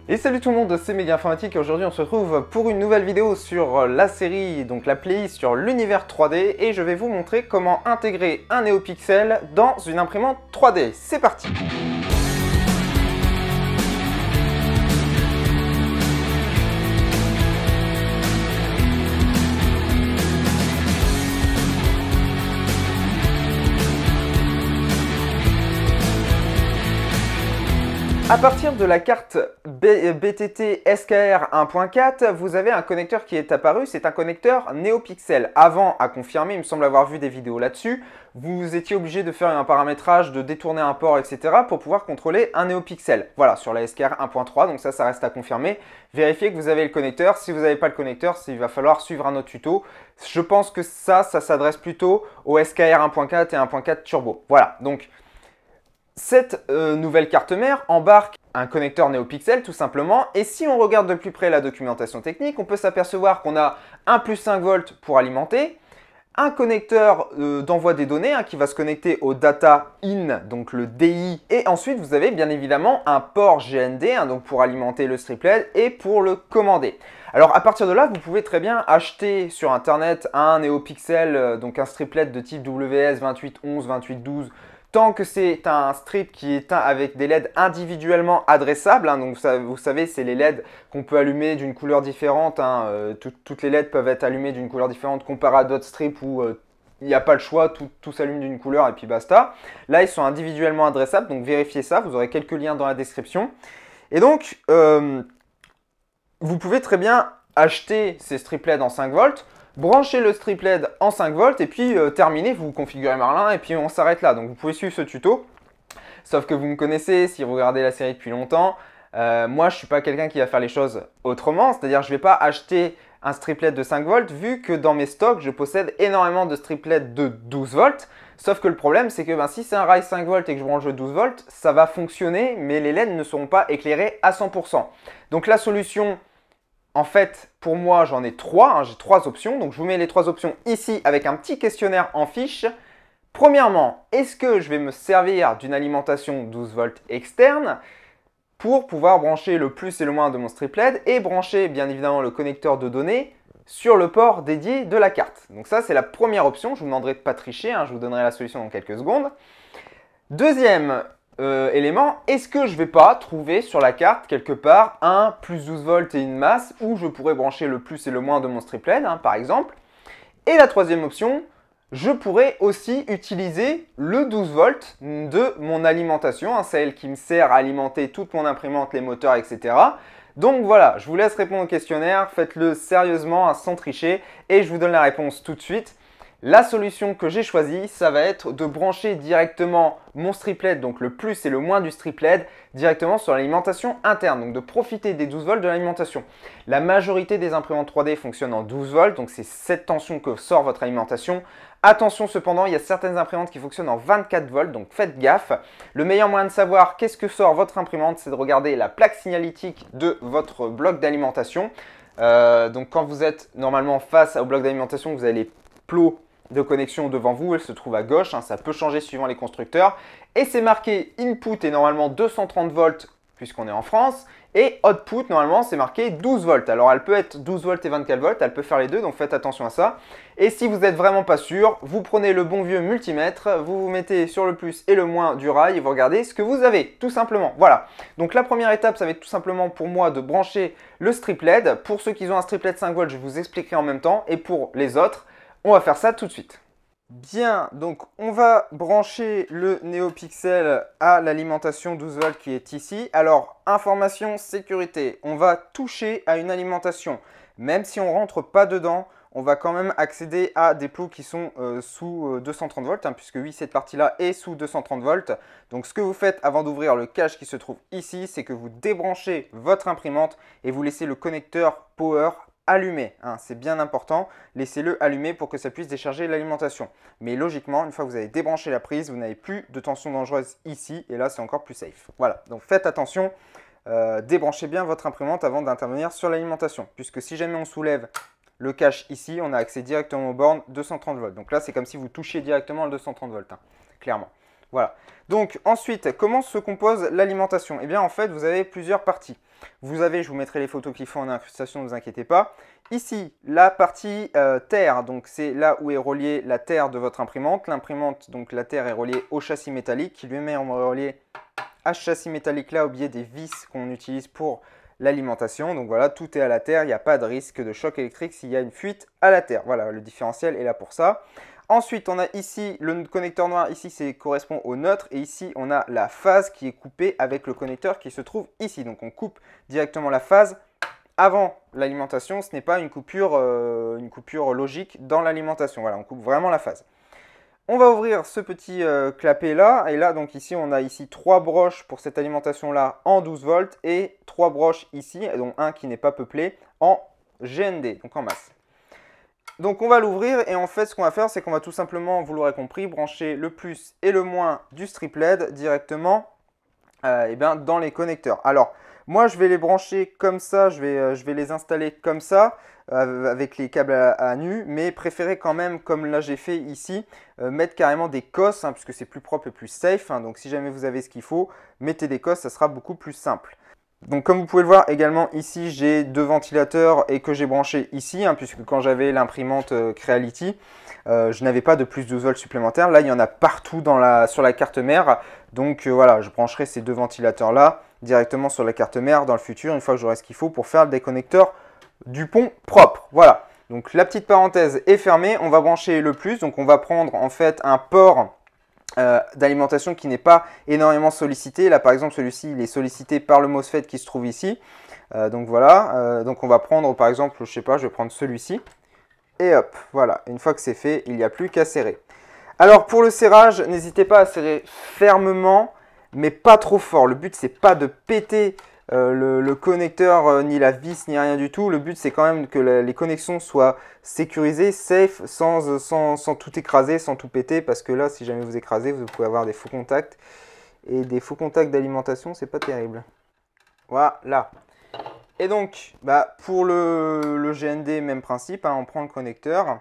Et salut tout le monde, c'est Méga Informatique et aujourd'hui on se retrouve pour une nouvelle vidéo sur la série, donc la playlist sur l'univers 3D et je vais vous montrer comment intégrer un NeoPixel dans une imprimante 3D. C'est parti! À partir de la carte BTT SKR 1.4, vous avez un connecteur qui est apparu, c'est un connecteur NeoPixel. Avant, à confirmer, il me semble avoir vu des vidéos là-dessus, vous étiez obligé de faire un paramétrage, de détourner un port, etc. pour pouvoir contrôler un NeoPixel. Voilà, sur la SKR 1.3, donc ça reste à confirmer. Vérifiez que vous avez le connecteur. Si vous n'avez pas le connecteur, il va falloir suivre un autre tuto. Je pense que ça s'adresse plutôt au SKR 1.4 et 1.4 Turbo. Voilà, donc cette nouvelle carte mère embarque un connecteur NeoPixel tout simplement et si on regarde de plus près la documentation technique, on peut s'apercevoir qu'on a un plus 5 volts pour alimenter, un connecteur d'envoi des données qui va se connecter au data in, donc le DI, et ensuite vous avez bien évidemment un port GND donc pour alimenter le strip LED et pour le commander. Alors à partir de là, vous pouvez très bien acheter sur internet un NeoPixel, donc un strip LED de type WS 2811, 2812, tant que c'est un strip qui est éteint avec des LED individuellement adressables, donc vous savez, c'est les LED qu'on peut allumer d'une couleur différente. Toutes les LED peuvent être allumées d'une couleur différente comparé à d'autres strips où il n'y a pas le choix, tout s'allume d'une couleur et puis basta. Là, ils sont individuellement adressables, donc vérifiez ça, vous aurez quelques liens dans la description. Et donc, vous pouvez très bien acheter ces strip LED en 5 volts, branchez le strip LED en 5 volts et puis terminez, vous configurez Marlin et puis on s'arrête là. Donc vous pouvez suivre ce tuto. Sauf que vous me connaissez, si vous regardez la série depuis longtemps, moi je ne suis pas quelqu'un qui va faire les choses autrement. C'est-à-dire je ne vais pas acheter un strip LED de 5 volts vu que dans mes stocks je possède énormément de strip LED de 12 volts. Sauf que le problème c'est que si c'est un rail 5 volts et que je branche le 12 volts, ça va fonctionner mais les LED ne seront pas éclairés à 100%. Donc la solution... En fait, pour moi, j'en ai trois, j'ai trois options. Donc, je vous mets les trois options ici avec un petit questionnaire en fiche. Premièrement, est-ce que je vais me servir d'une alimentation 12 volts externe pour pouvoir brancher le plus et le moins de mon strip LED et brancher bien évidemment le connecteur de données sur le port dédié de la carte. Donc ça, c'est la première option. Je vous demanderai de ne pas tricher, je vous donnerai la solution dans quelques secondes. Deuxième élément, est-ce que je ne vais pas trouver sur la carte quelque part un plus 12 volts et une masse où je pourrais brancher le plus et le moins de mon strip LED par exemple. Et la troisième option, je pourrais aussi utiliser le 12 volts de mon alimentation, celle qui me sert à alimenter toute mon imprimante, les moteurs, etc. Donc voilà, je vous laisse répondre au questionnaire, faites-le sérieusement, sans tricher et je vous donne la réponse tout de suite. La solution que j'ai choisie, ça va être de brancher directement mon strip LED, donc le plus et le moins du strip LED, directement sur l'alimentation interne, donc de profiter des 12 volts de l'alimentation. La majorité des imprimantes 3D fonctionnent en 12 volts, donc c'est cette tension que sort votre alimentation. Attention cependant, il y a certaines imprimantes qui fonctionnent en 24 volts, donc faites gaffe. Le meilleur moyen de savoir qu'est-ce que sort votre imprimante, c'est de regarder la plaque signalétique de votre bloc d'alimentation. Donc quand vous êtes normalement face au bloc d'alimentation, vous avez les plots de connexion devant vous, elle se trouve à gauche, ça peut changer suivant les constructeurs. Et c'est marqué input et normalement 230 volts puisqu'on est en France. Et output, normalement, c'est marqué 12 volts. Alors, elle peut être 12 volts et 24 volts, elle peut faire les deux, donc faites attention à ça. Et si vous n'êtes vraiment pas sûr, vous prenez le bon vieux multimètre, vous vous mettez sur le plus et le moins du rail et vous regardez ce que vous avez, tout simplement. Voilà. Donc, la première étape, ça va être tout simplement pour moi de brancher le strip LED. Pour ceux qui ont un strip LED 5 volts, je vous expliquerai en même temps. Et pour les autres, on va faire ça tout de suite. Bien, donc on va brancher le NeoPixel à l'alimentation 12 volts qui est ici. Alors, information sécurité, on va toucher à une alimentation. Même si on ne rentre pas dedans, on va quand même accéder à des plots qui sont sous 230 volts, puisque oui, cette partie-là est sous 230 volts. Donc, ce que vous faites avant d'ouvrir le cache qui se trouve ici, c'est que vous débranchez votre imprimante et vous laissez le connecteur power allumé, c'est bien important, laissez-le allumé pour que ça puisse décharger l'alimentation. Mais logiquement, une fois que vous avez débranché la prise, vous n'avez plus de tension dangereuse ici et là c'est encore plus safe. Voilà, donc faites attention, débranchez bien votre imprimante avant d'intervenir sur l'alimentation, puisque si jamais on soulève le cache ici, on a accès directement aux bornes 230 volts. Donc là c'est comme si vous touchiez directement le 230 volts, clairement. Voilà. Donc ensuite, comment se compose l'alimentation? Eh bien en fait, vous avez plusieurs parties. Vous avez, je vous mettrai les photos qu'il faut en incrustation, ne vous inquiétez pas. Ici, la partie terre, donc c'est là où est reliée la terre de votre imprimante. L'imprimante, donc la terre est reliée au châssis métallique qui lui-même est relié à ce châssis métallique là au biais des vis qu'on utilise pour l'alimentation. Donc voilà, tout est à la terre, il n'y a pas de risque de choc électrique s'il y a une fuite à la terre. Voilà, le différentiel est là pour ça. Ensuite, on a ici le connecteur noir, ici ça correspond au neutre et ici on a la phase qui est coupée avec le connecteur qui se trouve ici. Donc on coupe directement la phase avant l'alimentation, ce n'est pas une coupure logique dans l'alimentation. Voilà, on coupe vraiment la phase. On va ouvrir ce petit clapet là et là donc ici on a ici 3 broches pour cette alimentation là en 12 volts et 3 broches ici, dont un qui n'est pas peuplé en GND, donc en masse. Donc on va l'ouvrir et en fait ce qu'on va faire c'est qu'on va tout simplement, vous l'aurez compris, brancher le plus et le moins du strip LED directement dans les connecteurs. Alors moi je vais les brancher comme ça, je vais les installer comme ça avec les câbles à nu, mais préférez quand même, comme là j'ai fait ici, mettre carrément des cosses puisque c'est plus propre et plus safe. Donc si jamais vous avez ce qu'il faut, mettez des cosses, ça sera beaucoup plus simple. Donc comme vous pouvez le voir également ici j'ai 2 ventilateurs et que j'ai branché ici puisque quand j'avais l'imprimante Creality je n'avais pas de plus 12 volts supplémentaires. Là il y en a partout sur la carte mère. Donc voilà, je brancherai ces 2 ventilateurs là directement sur la carte mère dans le futur une fois que j'aurai ce qu'il faut pour faire des connecteurs du pont propre. Voilà, donc la petite parenthèse est fermée. On va brancher le plus, donc on va prendre en fait un port d'alimentation qui n'est pas énormément sollicité. Là par exemple celui-ci il est sollicité par le MOSFET qui se trouve ici. Donc voilà, donc on va prendre par exemple, je sais pas, je vais prendre celui-ci. Et hop, voilà, une fois que c'est fait, il n'y a plus qu'à serrer. Alors pour le serrage, n'hésitez pas à serrer fermement, mais pas trop fort. Le but c'est pas de péter le connecteur, ni la vis, ni rien du tout. Le but c'est quand même que les connexions soient sécurisées, safe, sans tout écraser, sans tout péter. Parce que là, si jamais vous écrasez, vous pouvez avoir des faux contacts. Et des faux contacts d'alimentation, c'est pas terrible. Voilà. Et donc, pour le GND, même principe, on prend le connecteur.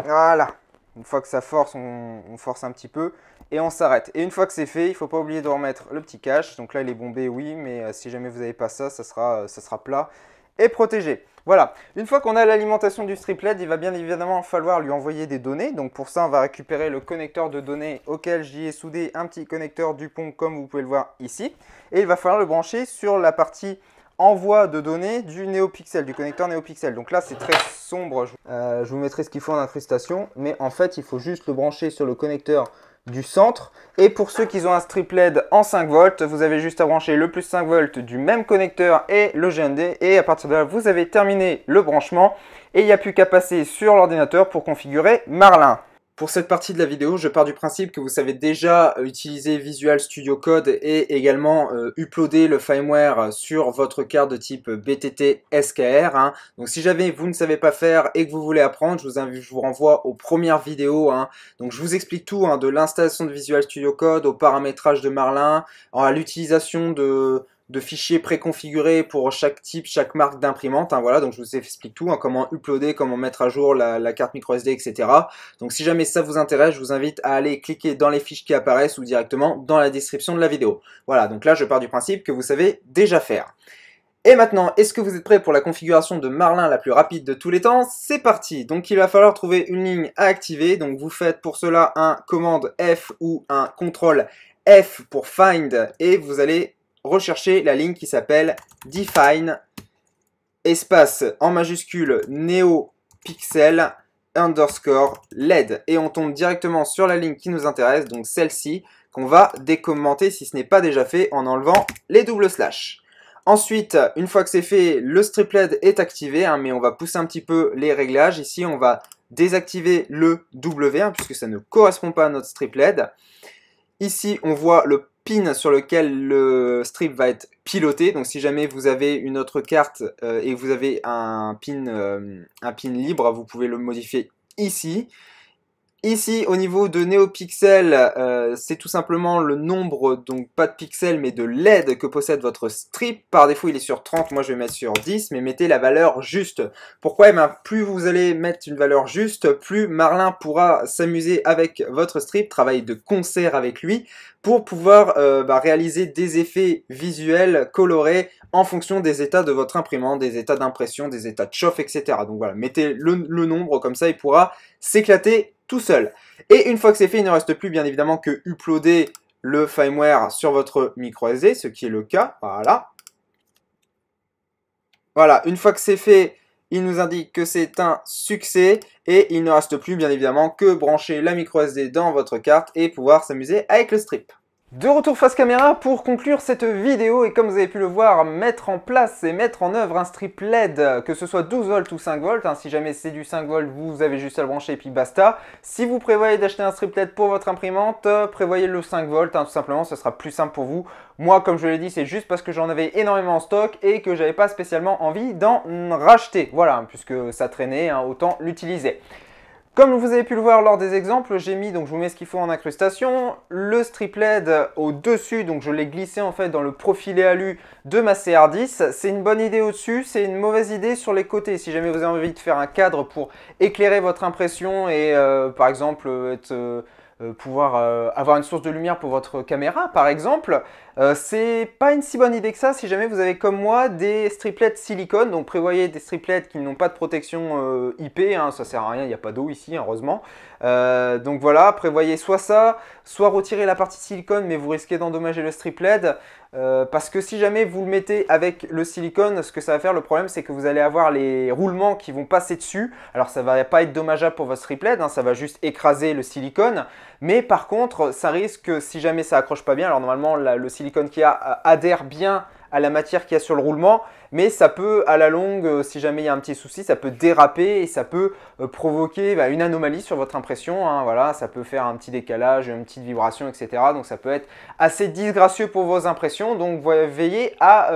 Voilà. Une fois que ça force, on force un petit peu et on s'arrête. Et une fois que c'est fait, il ne faut pas oublier de remettre le petit cache. Donc là, il est bombé, oui, mais si jamais vous n'avez pas ça, ça sera plat et protégé. Voilà. Une fois qu'on a l'alimentation du strip LED, il va bien évidemment falloir lui envoyer des données. Donc pour ça, on va récupérer le connecteur de données auquel j'y ai soudé un petit connecteur Dupont, comme vous pouvez le voir ici. Et il va falloir le brancher sur la partie envoi de données du NeoPixel, du connecteur NeoPixel. Donc là, c'est très sombre. Je vous mettrai ce qu'il faut en incrustation. Mais en fait, il faut juste le brancher sur le connecteur du centre. Et pour ceux qui ont un strip LED en 5 volts, vous avez juste à brancher le plus 5 volts du même connecteur et le GND. Et à partir de là, vous avez terminé le branchement. Et il n'y a plus qu'à passer sur l'ordinateur pour configurer Marlin. Pour cette partie de la vidéo, je pars du principe que vous savez déjà utiliser Visual Studio Code et également uploader le firmware sur votre carte de type BTT SKR. Donc si jamais vous ne savez pas faire et que vous voulez apprendre, je vous renvoie aux premières vidéos. Donc je vous explique tout, de l'installation de Visual Studio Code, au paramétrage de Marlin, à l'utilisation de fichiers préconfigurés pour chaque type, chaque marque d'imprimante. Voilà, donc je vous explique tout, comment uploader, comment mettre à jour la carte microSD, etc. Donc si jamais ça vous intéresse, je vous invite à aller cliquer dans les fiches qui apparaissent ou directement dans la description de la vidéo. Voilà, donc là je pars du principe que vous savez déjà faire. Et maintenant, est-ce que vous êtes prêts pour la configuration de Marlin la plus rapide de tous les temps? C'est parti! Donc il va falloir trouver une ligne à activer. Donc vous faites pour cela un commande F ou un contrôle F pour find et vous allez rechercher la ligne qui s'appelle define espace en majuscule NeoPixel underscore LED et on tombe directement sur la ligne qui nous intéresse, donc celle-ci qu'on va décommenter si ce n'est pas déjà fait en enlevant les doubles slash. Ensuite, une fois que c'est fait, le strip LED est activé, mais on va pousser un petit peu les réglages. Ici, on va désactiver le W puisque ça ne correspond pas à notre strip LED. Ici, on voit le pin sur lequel le strip va être piloté. Donc si jamais vous avez une autre carte et vous avez un pin libre, vous pouvez le modifier ici. Ici, au niveau de NeoPixel, c'est tout simplement le nombre, donc pas de pixels, mais de LED que possède votre strip. Par défaut, il est sur 30, moi je vais mettre sur 10, mais mettez la valeur juste. Pourquoi? Eh bien, plus vous allez mettre une valeur juste, plus Marlin pourra s'amuser avec votre strip, travailler de concert avec lui, pour pouvoir réaliser des effets visuels colorés en fonction des états de votre imprimante, des états d'impression, des états de chauffe, etc. Donc voilà, mettez le nombre, comme ça il pourra s'éclater tout seul. Et une fois que c'est fait, il ne reste plus bien évidemment que uploader le firmware sur votre micro SD, ce qui est le cas, voilà. Voilà, une fois que c'est fait, il nous indique que c'est un succès et il ne reste plus bien évidemment que brancher la micro SD dans votre carte et pouvoir s'amuser avec le strip. De retour face caméra pour conclure cette vidéo et comme vous avez pu le voir, mettre en place et mettre en œuvre un strip LED, que ce soit 12 volts ou 5 volts, hein, si jamais c'est du 5 volts, vous avez juste à le brancher et puis basta. Si vous prévoyez d'acheter un strip LED pour votre imprimante, prévoyez le 5 volts, hein, tout simplement, ce sera plus simple pour vous. Moi, comme je l'ai dit, c'est juste parce que j'en avais énormément en stock et que j'avais pas spécialement envie d'en racheter. Voilà, puisque ça traînait, hein, autant l'utiliser. Comme vous avez pu le voir lors des exemples, j'ai mis, donc je vous mets ce qu'il faut en incrustation, le strip LED au-dessus, donc je l'ai glissé en fait dans le profilet alu de ma CR10. C'est une bonne idée au-dessus, c'est une mauvaise idée sur les côtés. Si jamais vous avez envie de faire un cadre pour éclairer votre impression et par exemple pouvoir avoir une source de lumière pour votre caméra par exemple, c'est pas une si bonne idée que ça si jamais vous avez comme moi des striplets silicone. Donc prévoyez des striplets qui n'ont pas de protection IP, hein, ça sert à rien, il n'y a pas d'eau ici heureusement. Donc voilà, prévoyez soit ça, soit retirer la partie silicone mais vous risquez d'endommager le strip LED. Parce que si jamais vous le mettez avec le silicone, ce que ça va faire, le problème c'est que vous allez avoir les roulements qui vont passer dessus. Alors ça va pas être dommageable pour votre strip LED, hein, ça va juste écraser le silicone. Mais par contre, ça risque, si jamais ça accroche pas bien, alors normalement le silicone qu'il y a adhère bien à la matière qu'il y a sur le roulement, mais ça peut à la longue, si jamais il y a un petit souci, ça peut déraper et ça peut provoquer une anomalie sur votre impression, hein, voilà, ça peut faire un petit décalage, une petite vibration, etc. Donc ça peut être assez disgracieux pour vos impressions, donc veillez à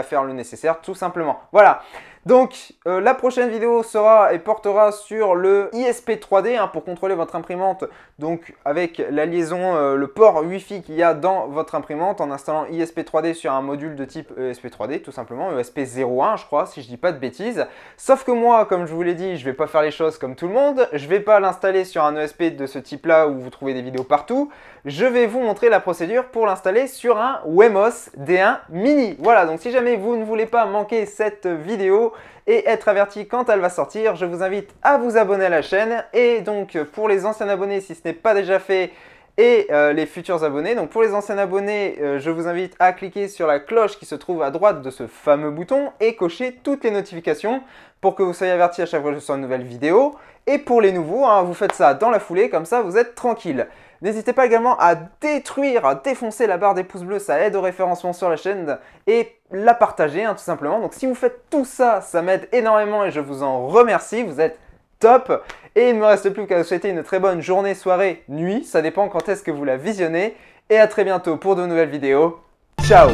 faire le nécessaire tout simplement. Voilà. Donc la prochaine vidéo sera et portera sur le ISP 3D hein, pour contrôler votre imprimante, donc avec la liaison, le port Wi-Fi qu'il y a dans votre imprimante en installant ISP 3D sur un module de type ESP 3D tout simplement, ESP 01 je crois si je dis pas de bêtises. Sauf que moi comme je vous l'ai dit, je vais pas faire les choses comme tout le monde, je vais pas l'installer sur un ESP de ce type là où vous trouvez des vidéos partout, je vais vous montrer la procédure pour l'installer sur un Wemos D1 Mini. Voilà, donc si jamais vous ne voulez pas manquer cette vidéo et être averti quand elle va sortir, je vous invite à vous abonner à la chaîne et donc pour les anciens abonnés si ce n'est pas déjà fait et les futurs abonnés, donc pour les anciens abonnés, je vous invite à cliquer sur la cloche qui se trouve à droite de ce fameux bouton et cocher toutes les notifications pour que vous soyez avertis à chaque fois que je sors une nouvelle vidéo. Et pour les nouveaux, hein, vous faites ça dans la foulée, comme ça vous êtes tranquille. N'hésitez pas également à défoncer la barre des pouces bleus, ça aide au référencement sur la chaîne et la partager hein, tout simplement. Donc si vous faites tout ça, ça m'aide énormément et je vous en remercie, vous êtes top. Et il ne me reste plus qu'à vous souhaiter une très bonne journée, soirée, nuit, ça dépend quand est-ce que vous la visionnez. Et à très bientôt pour de nouvelles vidéos. Ciao!